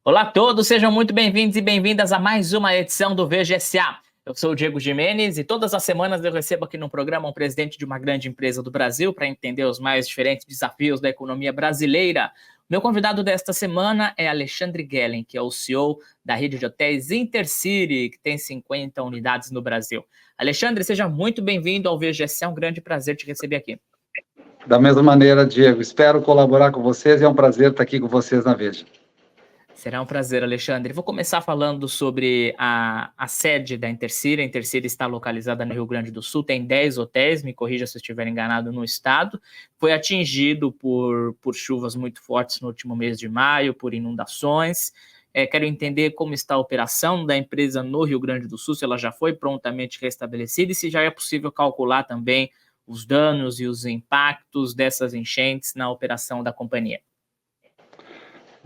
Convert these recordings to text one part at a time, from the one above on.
Olá a todos, sejam muito bem-vindos e bem-vindas a mais uma edição do VGSA. Eu sou o Diego Gimenez e todas as semanas eu recebo aqui no programa um presidente de uma grande empresa do Brasil para entender os mais diferentes desafios da economia brasileira. Meu convidado desta semana é Alexandre Gellen, que é o CEO da rede de hotéis Intercity, que tem 50 unidades no Brasil. Alexandre, seja muito bem-vindo ao VGSA, é um grande prazer te receber aqui. Da mesma maneira, Diego, espero colaborar com vocês e é um prazer estar aqui com vocês na Veja. Será um prazer, Alexandre. Vou começar falando sobre a sede da Intercity. A Intercity está localizada no Rio Grande do Sul, tem 10 hotéis, me corrija se eu estiver enganado, no estado. Foi atingido por chuvas muito fortes no último mês de maio, por inundações. Quero entender como está a operação da empresa no Rio Grande do Sul, se ela já foi prontamente restabelecida e se já é possível calcular também os danos e os impactos dessas enchentes na operação da companhia.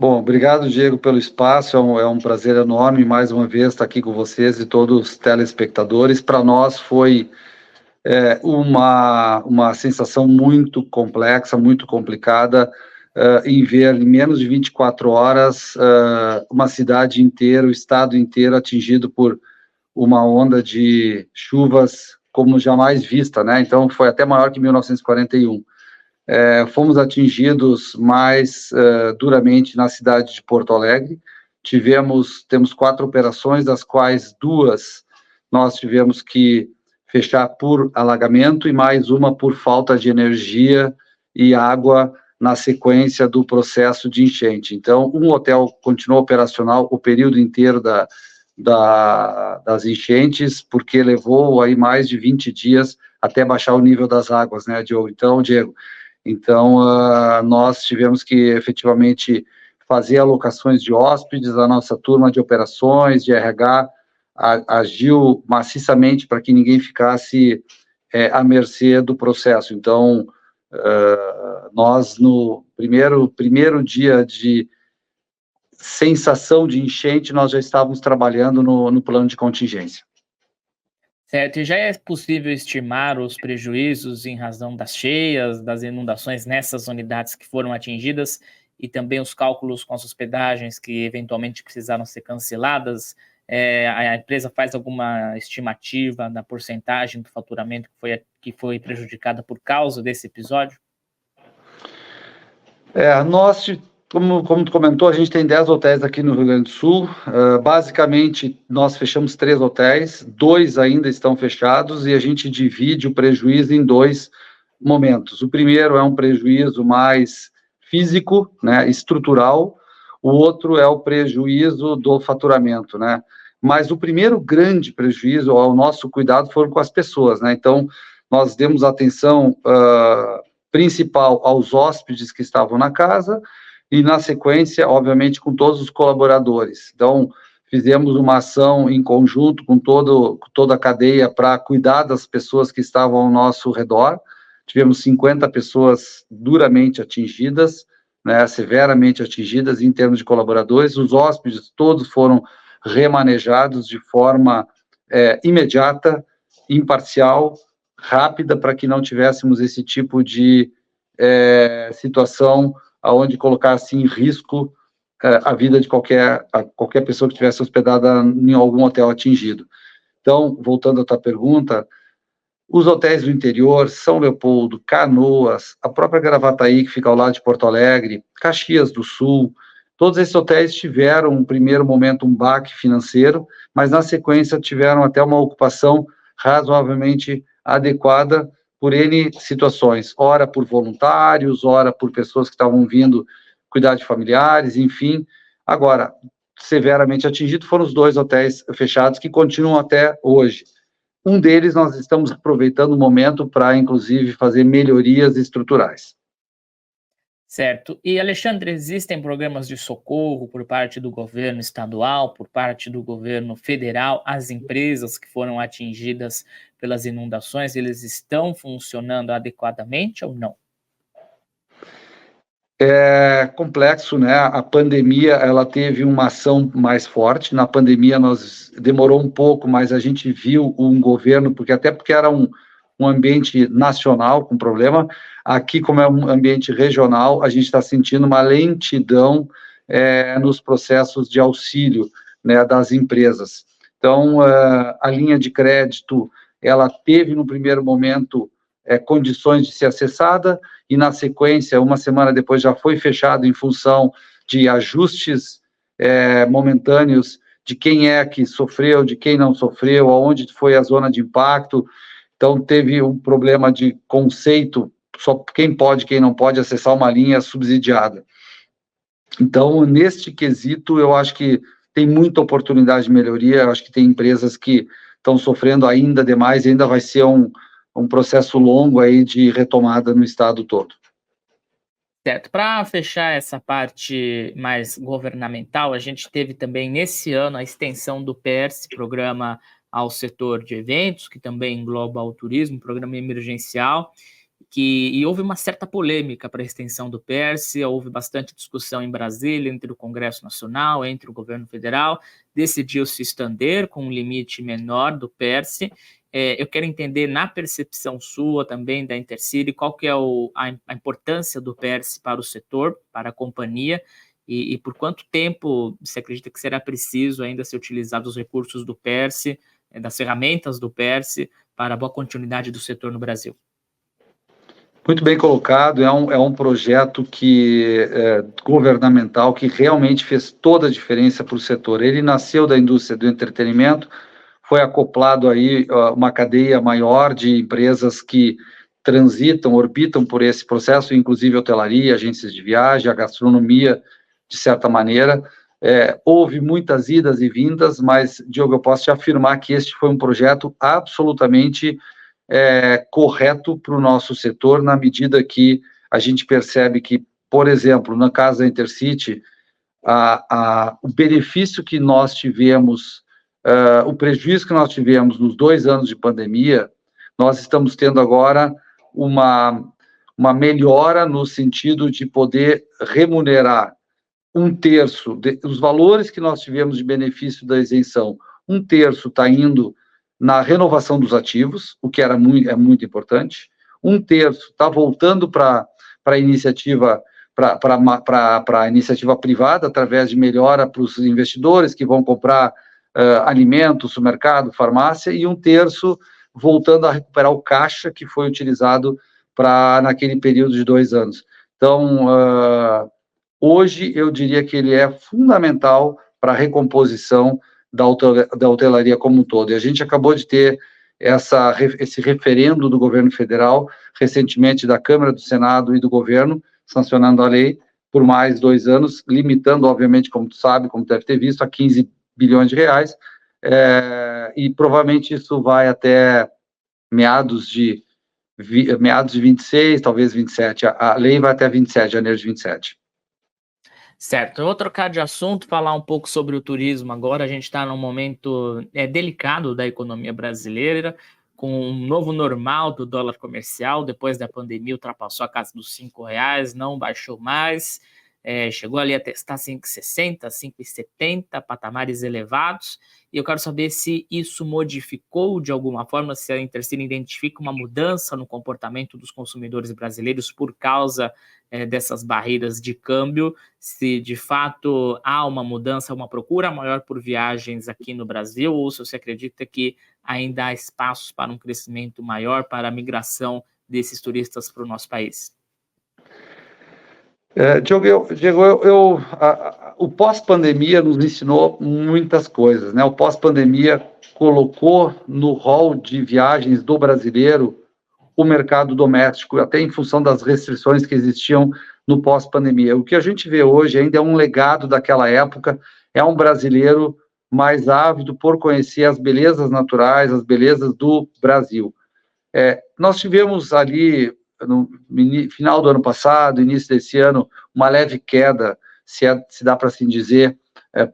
Bom, obrigado, Diego, pelo espaço, é um prazer enorme mais uma vez estar aqui com vocês e todos os telespectadores. Para nós foi uma sensação muito complexa, muito complicada, em ver em menos de 24 horas uma cidade inteira, o estado inteiro atingido por uma onda de chuvas como jamais vista, né? Então foi até maior que 1941. Fomos atingidos mais duramente na cidade de Porto Alegre. Temos 4 operações, das quais 2 nós tivemos que fechar por alagamento e mais uma por falta de energia e água na sequência do processo de enchente. Então, um hotel continuou operacional o período inteiro das enchentes, porque levou aí mais de 20 dias até baixar o nível das águas, né, Diogo? Então, nós tivemos que efetivamente fazer alocações de hóspedes, a nossa turma de operações, de RH, agiu maciçamente para que ninguém ficasse à mercê do processo. Então, nós, no primeiro dia de sensação de enchente, nós já estávamos trabalhando no plano de contingência. Certo, e já é possível estimar os prejuízos em razão das cheias, das inundações nessas unidades que foram atingidas e também os cálculos com as hospedagens que eventualmente precisaram ser canceladas? A empresa faz alguma estimativa da porcentagem do faturamento que foi prejudicada por causa desse episódio? Como tu comentou, a gente tem 10 hotéis aqui no Rio Grande do Sul. Basicamente, nós fechamos 3 hotéis, 2 ainda estão fechados e a gente divide o prejuízo em 2 momentos. O primeiro é um prejuízo mais físico, né, estrutural, o outro é o prejuízo do faturamento, né? Mas o primeiro grande prejuízo, ao nosso cuidado, foram com as pessoas, né? Então, nós demos atenção principal aos hóspedes que estavam na casa, e, na sequência, obviamente, com todos os colaboradores. Então, fizemos uma ação em conjunto com toda a cadeia para cuidar das pessoas que estavam ao nosso redor. Tivemos 50 pessoas duramente atingidas, né, severamente atingidas em termos de colaboradores. Os hóspedes todos foram remanejados de forma imediata, imparcial, rápida, para que não tivéssemos esse tipo de situação aonde colocasse em risco a vida de qualquer pessoa que estivesse hospedada em algum hotel atingido. Então, voltando à tua pergunta, os hotéis do interior, São Leopoldo, Canoas, a própria Gravataí, que fica ao lado de Porto Alegre, Caxias do Sul, todos esses hotéis tiveram, no primeiro momento, um baque financeiro, mas, na sequência, tiveram até uma ocupação razoavelmente adequada por N situações, ora por voluntários, ora por pessoas que estavam vindo cuidar de familiares, enfim. Agora, severamente atingido foram os 2 hotéis fechados, que continuam até hoje. Um deles nós estamos aproveitando o momento para, inclusive, fazer melhorias estruturais. Certo. E, Alexandre, existem programas de socorro por parte do governo estadual, por parte do governo federal, as empresas que foram atingidas pelas inundações, eles estão funcionando adequadamente ou não? É complexo, né? A pandemia, ela teve uma ação mais forte. Na pandemia, demorou um pouco, mas a gente viu um governo, porque era um ambiente nacional com problema. Aqui, como é um ambiente regional, a gente está sentindo uma lentidão nos processos de auxílio, né, das empresas. Então, a linha de crédito, ela teve no primeiro momento condições de ser acessada, e na sequência, uma semana depois, já foi fechado em função de ajustes momentâneos de quem é que sofreu, de quem não sofreu, aonde foi a zona de impacto. Então, teve um problema de conceito, só quem pode, quem não pode acessar uma linha subsidiada. Então, neste quesito, eu acho que tem muita oportunidade de melhoria, eu acho que tem empresas que estão sofrendo ainda demais, e ainda vai ser um processo longo aí de retomada no estado todo. Certo. Para fechar essa parte mais governamental, a gente teve também nesse ano a extensão do PERSE, Programa ao Setor de Eventos, que também engloba o turismo, programa emergencial, e houve uma certa polêmica para a extensão do PERSE, houve bastante discussão em Brasília, entre o Congresso Nacional, entre o governo federal, decidiu-se estender com um limite menor do PERSE. Eu quero entender, na percepção sua também da Intercity, qual que é a importância do PERSE para o setor, para a companhia, e por quanto tempo você acredita que será preciso ainda ser utilizados os recursos do PERSE, das ferramentas do PERSE, para a boa continuidade do setor no Brasil? Muito bem colocado, é um projeto governamental que realmente fez toda a diferença para o setor. Ele nasceu da indústria do entretenimento, foi acoplado aí uma cadeia maior de empresas que orbitam por esse processo, inclusive hotelaria, agências de viagem, a gastronomia, de certa maneira. Houve muitas idas e vindas, mas, Diogo, eu posso te afirmar que este foi um projeto absolutamente correto para o nosso setor, na medida que a gente percebe que, por exemplo, na casa da Intercity, o benefício que nós tivemos, o prejuízo que nós tivemos nos 2 anos de pandemia, nós estamos tendo agora uma melhora no sentido de poder remunerar 1/3 dos valores que nós tivemos de benefício da isenção. 1/3 está indo na renovação dos ativos, o que é muito importante. 1/3 está voltando para a iniciativa privada, através de melhora para os investidores que vão comprar alimentos, supermercado, farmácia, e 1/3 voltando a recuperar o caixa que foi utilizado naquele período de 2 anos. Então, hoje eu diria que ele é fundamental para a recomposição da hotelaria como um todo. E a gente acabou de ter esse referendo do governo federal, recentemente da Câmara, do Senado e do governo, sancionando a lei por mais 2 anos, limitando, obviamente, como tu sabe, como deve ter visto, a 15 bilhões de reais, e provavelmente isso vai até meados de 26, talvez 27, a lei vai até 27, janeiro de 27. Certo, eu vou trocar de assunto, falar um pouco sobre o turismo agora. A gente está num momento delicado da economia brasileira, com um novo normal do dólar comercial. Depois da pandemia, ultrapassou a casa dos R$5, não baixou mais, chegou ali a testar 5,60, 5,70, patamares elevados. E eu quero saber se isso modificou de alguma forma, se a Intercity identifica uma mudança no comportamento dos consumidores brasileiros por causa dessas barreiras de câmbio, se de fato há uma mudança, uma procura maior por viagens aqui no Brasil, ou se você acredita que ainda há espaços para um crescimento maior, para a migração desses turistas para o nosso país. Diogo, o pós-pandemia nos ensinou muitas coisas, né? O pós-pandemia colocou no rol de viagens do brasileiro o mercado doméstico, até em função das restrições que existiam no pós-pandemia. O que a gente vê hoje ainda é um legado daquela época, é um brasileiro mais ávido por conhecer as belezas naturais, as belezas do Brasil. Nós tivemos ali, no final do ano passado, início desse ano, uma leve queda, se dá para assim dizer,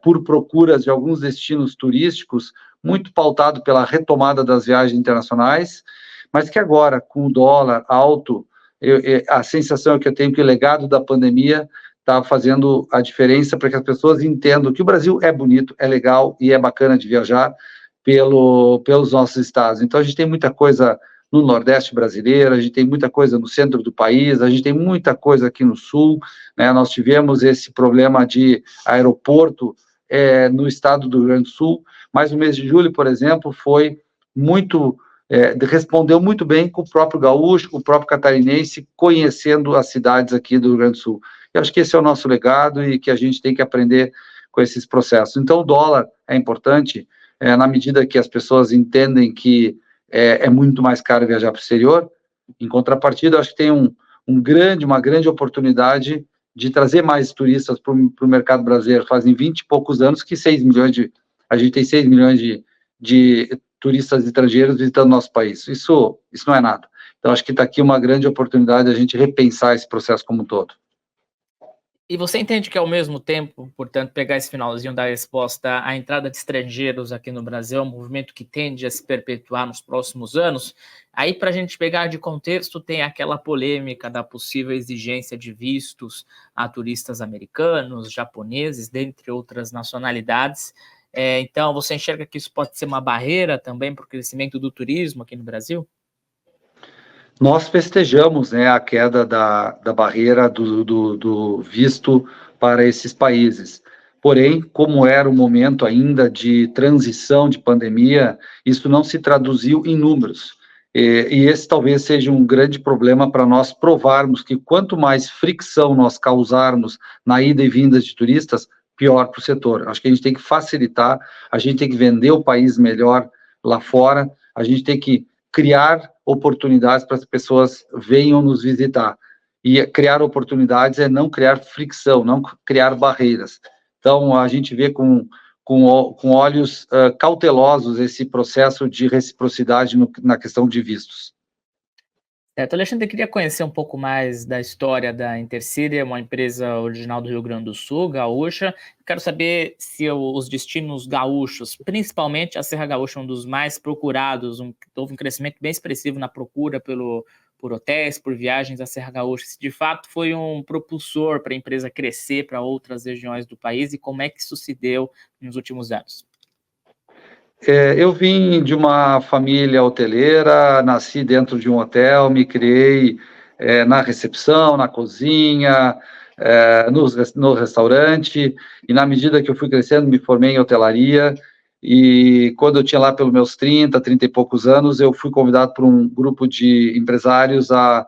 por procuras de alguns destinos turísticos, muito pautado pela retomada das viagens internacionais, mas que agora, com o dólar alto, a sensação que eu tenho que o legado da pandemia está fazendo a diferença para que as pessoas entendam que o Brasil é bonito, é legal e é bacana de viajar pelos nossos estados. Então, a gente tem muita coisa no Nordeste brasileiro, a gente tem muita coisa no centro do país, a gente tem muita coisa aqui no Sul, né? Nós tivemos esse problema de aeroporto no estado do Rio Grande do Sul, mas o mês de julho, por exemplo, foi muito... respondeu muito bem com o próprio gaúcho, com o próprio catarinense, conhecendo as cidades aqui do Rio Grande do Sul. Eu acho que esse é o nosso legado e que a gente tem que aprender com esses processos. Então, o dólar é importante, na medida que as pessoas entendem que é muito mais caro viajar para o exterior. Em contrapartida, eu acho que tem uma grande oportunidade de trazer mais turistas para o mercado brasileiro. Fazem 20 e poucos anos que a gente tem 6 milhões de turistas estrangeiros visitando nosso país. Isso não é nada. Então, acho que está aqui uma grande oportunidade de a gente repensar esse processo como um todo. E você entende que, ao mesmo tempo, portanto, pegar esse finalzinho da resposta, a entrada de estrangeiros aqui no Brasil é um movimento que tende a se perpetuar nos próximos anos? Aí, para a gente pegar de contexto, tem aquela polêmica da possível exigência de vistos a turistas americanos, japoneses, dentre outras nacionalidades. Então, você enxerga que isso pode ser uma barreira também para o crescimento do turismo aqui no Brasil? Nós festejamos, né, a queda da barreira do visto para esses países. Porém, como era um momento ainda de transição, de pandemia, isso não se traduziu em números. E esse talvez seja um grande problema para nós provarmos que quanto mais fricção nós causarmos na ida e vinda de turistas, pior para o setor. Acho que a gente tem que facilitar, a gente tem que vender o país melhor lá fora, a gente tem que criar oportunidades para as pessoas venham nos visitar. E criar oportunidades é não criar fricção, não criar barreiras. Então, a gente vê com olhos cautelosos esse processo de reciprocidade na questão de vistos. Alexandre, eu queria conhecer um pouco mais da história da Intercity, uma empresa original do Rio Grande do Sul, gaúcha. Quero saber se os destinos gaúchos, principalmente a Serra Gaúcha, um dos mais procurados, houve um crescimento bem expressivo na procura por hotéis, por viagens à Serra Gaúcha, se de fato foi um propulsor para a empresa crescer para outras regiões do país e como é que isso se deu nos últimos anos. Eu vim de uma família hoteleira, nasci dentro de um hotel, me criei na recepção, na cozinha, no restaurante, e na medida que eu fui crescendo, me formei em hotelaria, e quando eu tinha lá pelos meus 30 e poucos anos, eu fui convidado por um grupo de empresários a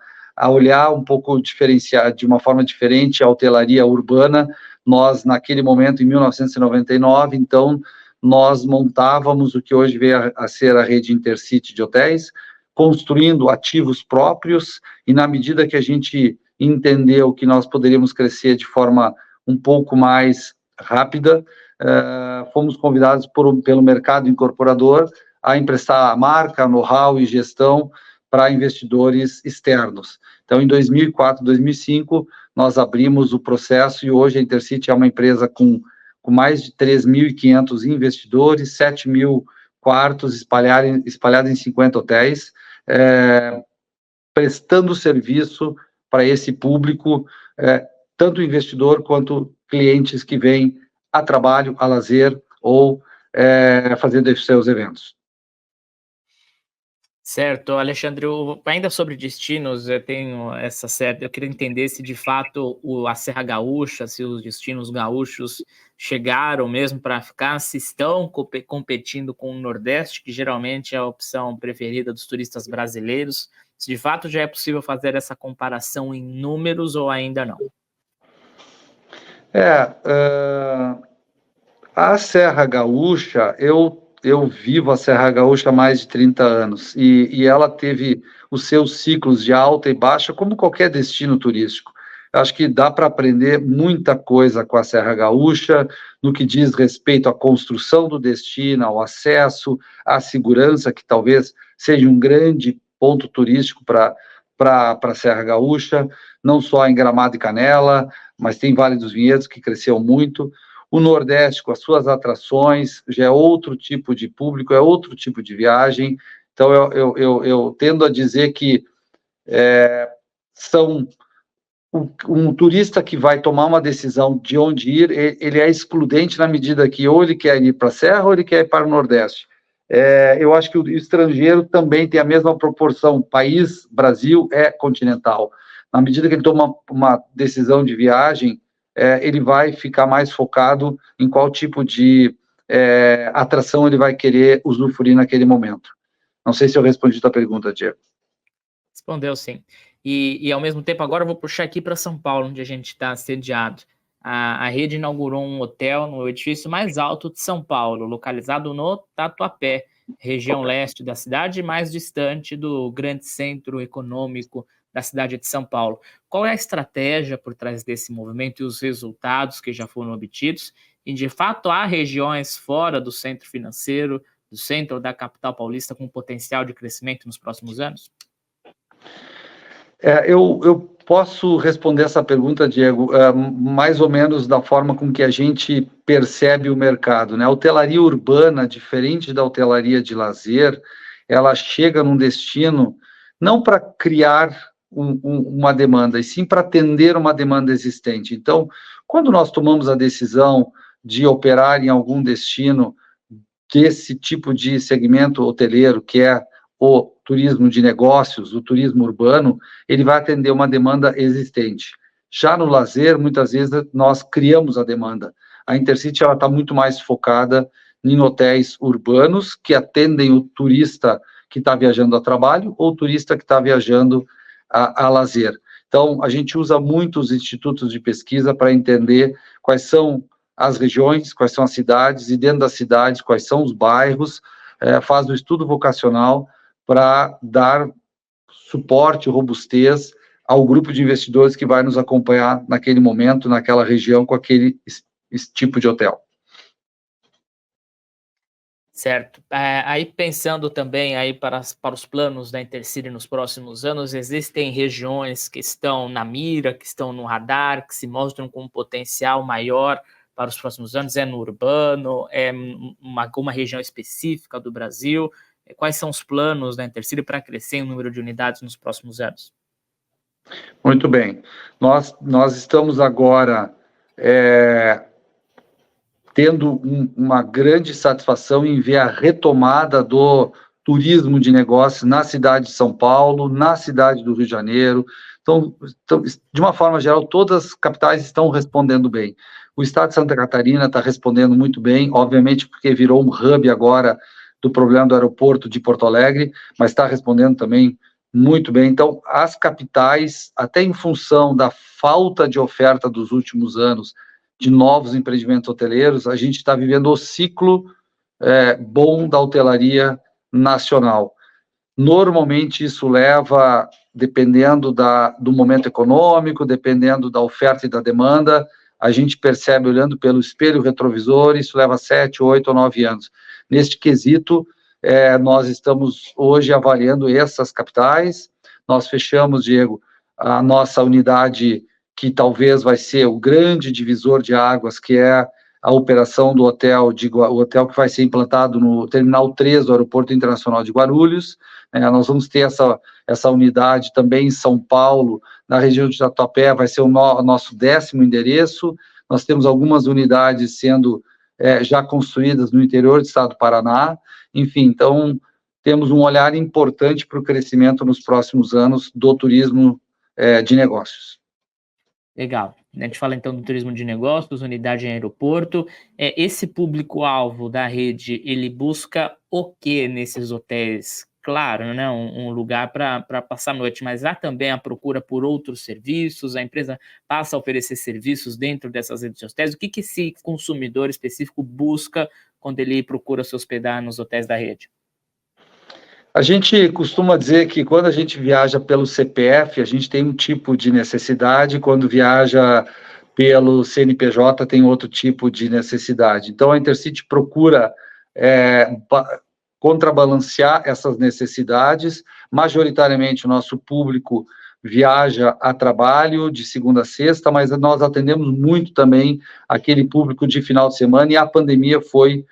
olhar um pouco diferenciado, de uma forma diferente, a hotelaria urbana. Nós, naquele momento, em 1999, então, nós montávamos o que hoje veio a ser a rede Intercity de hotéis, construindo ativos próprios, e na medida que a gente entendeu que nós poderíamos crescer de forma um pouco mais rápida, fomos convidados pelo mercado incorporador a emprestar a marca, know-how e gestão para investidores externos. Então, em 2004, 2005, nós abrimos o processo e hoje a Intercity é uma empresa com mais de 3.500 investidores, 7 mil quartos espalhados em 50 hotéis, prestando serviço para esse público, tanto investidor quanto clientes que vêm a trabalho, a lazer ou fazendo seus eventos. Certo, Alexandre, ainda sobre destinos, eu queria entender se de fato a Serra Gaúcha, se os destinos gaúchos chegaram mesmo para ficar, se estão competindo com o Nordeste, que geralmente é a opção preferida dos turistas brasileiros, se de fato já é possível fazer essa comparação em números ou ainda não? A Serra Gaúcha, eu vivo a Serra Gaúcha há mais de 30 anos, e ela teve os seus ciclos de alta e baixa, como qualquer destino turístico. Acho que dá para aprender muita coisa com a Serra Gaúcha, no que diz respeito à construção do destino, ao acesso, à segurança, que talvez seja um grande ponto turístico para a Serra Gaúcha, não só em Gramado e Canela, mas tem Vale dos Vinhedos, que cresceu muito. O Nordeste, com as suas atrações, já é outro tipo de público, é outro tipo de viagem. Então, eu tendo a dizer que um turista que vai tomar uma decisão de onde ir, ele é excludente na medida que ou ele quer ir para a Serra ou ele quer ir para o Nordeste. Eu acho que o estrangeiro também tem a mesma proporção. O país, Brasil, é continental. Na medida que ele toma uma decisão de viagem, ele vai ficar mais focado em qual tipo de atração ele vai querer usufruir naquele momento. Não sei se eu respondi a tua pergunta, Diego. Respondeu sim. E ao mesmo tempo, agora eu vou puxar aqui para São Paulo, onde a gente está sediado. A rede inaugurou um hotel no edifício mais alto de São Paulo, localizado no Tatuapé, região leste da cidade, mais distante do grande centro econômico da cidade de São Paulo. Qual é a estratégia por trás desse movimento e os resultados que já foram obtidos? E, de fato, há regiões fora do centro financeiro, do centro da capital paulista, com potencial de crescimento nos próximos anos? Eu posso responder essa pergunta, Diego, mais ou menos da forma com que a gente percebe o mercado, né? A hotelaria urbana, diferente da hotelaria de lazer, ela chega num destino não para criar uma demanda, e sim para atender uma demanda existente. Então, quando nós tomamos a decisão de operar em algum destino desse tipo de segmento hoteleiro, que é o turismo de negócios, o turismo urbano, ele vai atender uma demanda existente. Já no lazer, muitas vezes, nós criamos a demanda. A Intercity está muito mais focada em hotéis urbanos, que atendem o turista que está viajando a trabalho ou o turista que está viajando a lazer. Então, a gente usa muitos institutos de pesquisa para entender quais são as regiões, quais são as cidades, e dentro das cidades, quais são os bairros, faz o estudo vocacional para dar suporte, robustez ao grupo de investidores que vai nos acompanhar naquele momento, naquela região, com aquele tipo de hotel. Certo. Aí pensando também aí para os planos da Intercity nos próximos anos, existem regiões que estão na mira, que estão no radar, que se mostram com um potencial maior para os próximos anos? É no urbano? É uma região específica do Brasil? Quais são os planos da Intercity para crescer em número de unidades nos próximos anos? Muito bem. Nós estamos agora tendo uma grande satisfação em ver a retomada do turismo de negócios na cidade de São Paulo, na cidade do Rio de Janeiro. Então, de uma forma geral, todas as capitais estão respondendo bem. O estado de Santa Catarina está respondendo muito bem, obviamente porque virou um hub agora do problema do aeroporto de Porto Alegre, mas está respondendo também muito bem. Então, as capitais, até em função da falta de oferta dos últimos anos, de novos empreendimentos hoteleiros, a gente está vivendo o ciclo bom da hotelaria nacional. Normalmente isso leva, dependendo do momento econômico, dependendo da oferta e da demanda, a gente percebe olhando pelo espelho retrovisor, isso leva 7, 8 ou 9 anos. Neste quesito, nós estamos hoje avaliando essas capitais. Nós fechamos, Diego, a nossa unidade que talvez vai ser o grande divisor de águas, que é a operação do hotel, o hotel que vai ser implantado no Terminal 3 do Aeroporto Internacional de Guarulhos. Nós vamos ter essa unidade também em São Paulo, na região de Tatuapé, vai ser o nosso 10º endereço. Nós temos algumas unidades sendo já construídas no interior do estado do Paraná. Enfim, então, temos um olhar importante para o crescimento nos próximos anos do turismo de negócios. Legal. A gente fala então do turismo de negócios, unidade em aeroporto. Esse público-alvo da rede, ele busca o que nesses hotéis? Claro, né, um lugar para passar a noite, mas há também a procura por outros serviços, a empresa passa a oferecer serviços dentro dessas redes de hotéis. O que esse consumidor específico busca quando ele procura se hospedar nos hotéis da rede? A gente costuma dizer que quando a gente viaja pelo CPF, a gente tem um tipo de necessidade, quando viaja pelo CNPJ tem outro tipo de necessidade. Então, a Intercity procura contrabalancear essas necessidades. Majoritariamente, o nosso público viaja a trabalho de segunda a sexta, mas nós atendemos muito também aquele público de final de semana, e a pandemia foi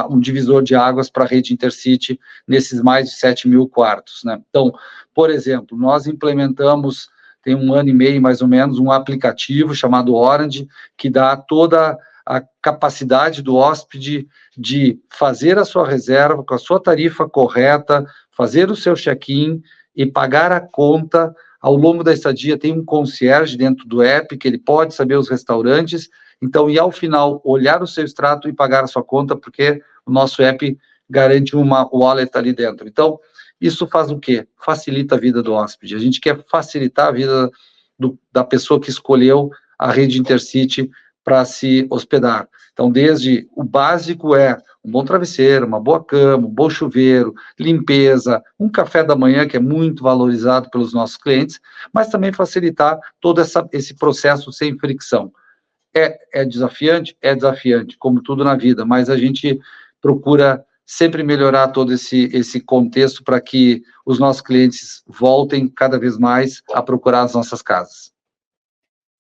um divisor de águas para a rede Intercity nesses mais de 7 mil quartos, né? Então, por exemplo, nós implementamos, tem 1 ano e meio mais ou menos, um aplicativo chamado Orange, que dá toda a capacidade do hóspede de fazer a sua reserva com a sua tarifa correta, fazer o seu check-in e pagar a conta ao longo da estadia. Tem um concierge dentro do app que ele pode saber os restaurantes, então, e ao final, olhar o seu extrato e pagar a sua conta, porque o nosso app garante uma wallet ali dentro. Então, isso faz o quê? Facilita a vida do hóspede. A gente quer facilitar a vida da pessoa que escolheu a rede Intercity para se hospedar. Então, desde o básico um bom travesseiro, uma boa cama, um bom chuveiro, limpeza, um café da manhã que é muito valorizado pelos nossos clientes, mas também facilitar todo esse processo sem fricção. É desafiante? É desafiante, como tudo na vida, mas a gente procura sempre melhorar todo esse contexto para que os nossos clientes voltem cada vez mais a procurar as nossas casas.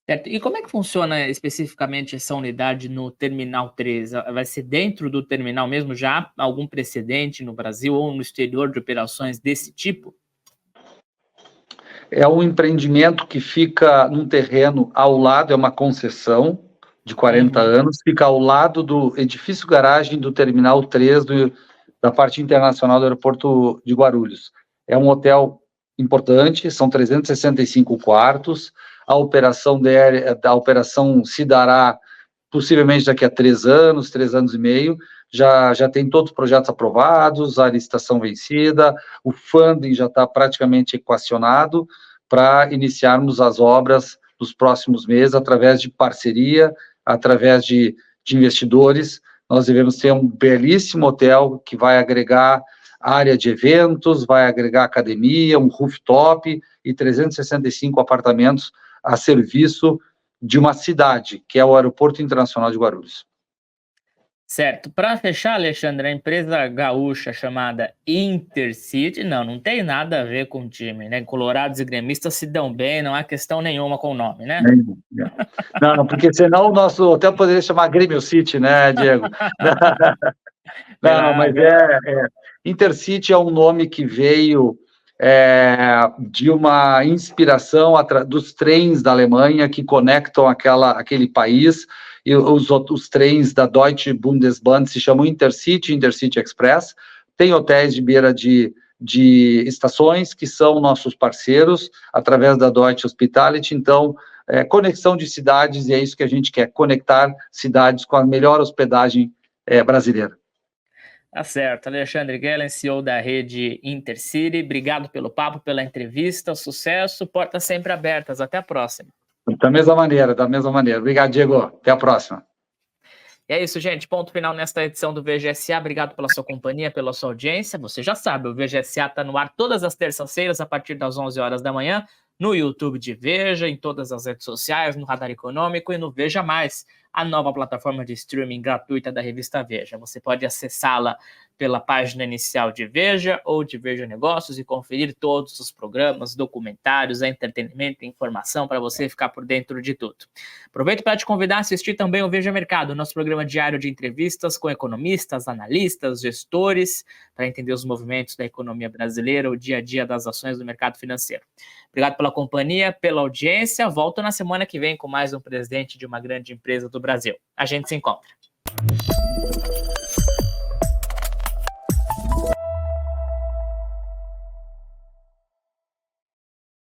Certo. E como é que funciona especificamente essa unidade no Terminal 3? Vai ser dentro do terminal mesmo? Já há algum precedente no Brasil ou no exterior de operações desse tipo? É um empreendimento que fica num terreno ao lado, é uma concessão de 40 anos, fica ao lado do edifício garagem do Terminal 3 da parte internacional do aeroporto de Guarulhos. É um hotel importante, são 365 quartos, a operação se dará possivelmente daqui a 3 anos e meio, já tem todos os projetos aprovados, a licitação vencida, o funding já está praticamente equacionado para iniciarmos as obras nos próximos meses, através de parceria, através de investidores. Nós devemos ter um belíssimo hotel que vai agregar área de eventos, vai agregar academia, um rooftop e 365 apartamentos a serviço de uma cidade, que é o Aeroporto Internacional de Guarulhos. Certo. Para fechar, Alexandre, a empresa gaúcha chamada Intercity, não tem nada a ver com o time, né? Colorados e gremistas se dão bem, não há questão nenhuma com o nome, né? Não, porque senão o nosso hotel poderia chamar Grêmio City, né, Diego? Não, mas Intercity é um nome que veio de uma inspiração dos trens da Alemanha que conectam aquele país, e os trens da Deutsche Bundesbahn se chamam Intercity, Intercity Express. Tem hotéis de beira de estações que são nossos parceiros, através da Deutsche Hospitality. Então, conexão de cidades, e é isso que a gente quer, conectar cidades com a melhor hospedagem brasileira. Tá certo. Alexandre Guellen, CEO da rede Intercity, obrigado pelo papo, pela entrevista, sucesso, portas sempre abertas, até a próxima. Da mesma maneira. Obrigado, Diego, até a próxima. E é isso, gente, ponto final nesta edição do VGSA, obrigado pela sua companhia, pela sua audiência, você já sabe, o VGSA está no ar todas as terças-feiras, a partir das 11 horas da manhã, no YouTube de Veja, em todas as redes sociais, no Radar Econômico e no Veja Mais, a nova plataforma de streaming gratuita da revista Veja. Você pode acessá-la pela página inicial de Veja ou de Veja Negócios e conferir todos os programas, documentários, entretenimento e informação para você ficar por dentro de tudo. Aproveito para te convidar a assistir também o Veja Mercado, nosso programa diário de entrevistas com economistas, analistas, gestores, para entender os movimentos da economia brasileira, o dia a dia das ações do mercado financeiro. Obrigado pela companhia, pela audiência. Volto na semana que vem com mais um presidente de uma grande empresa do Brasil. A gente se encontra.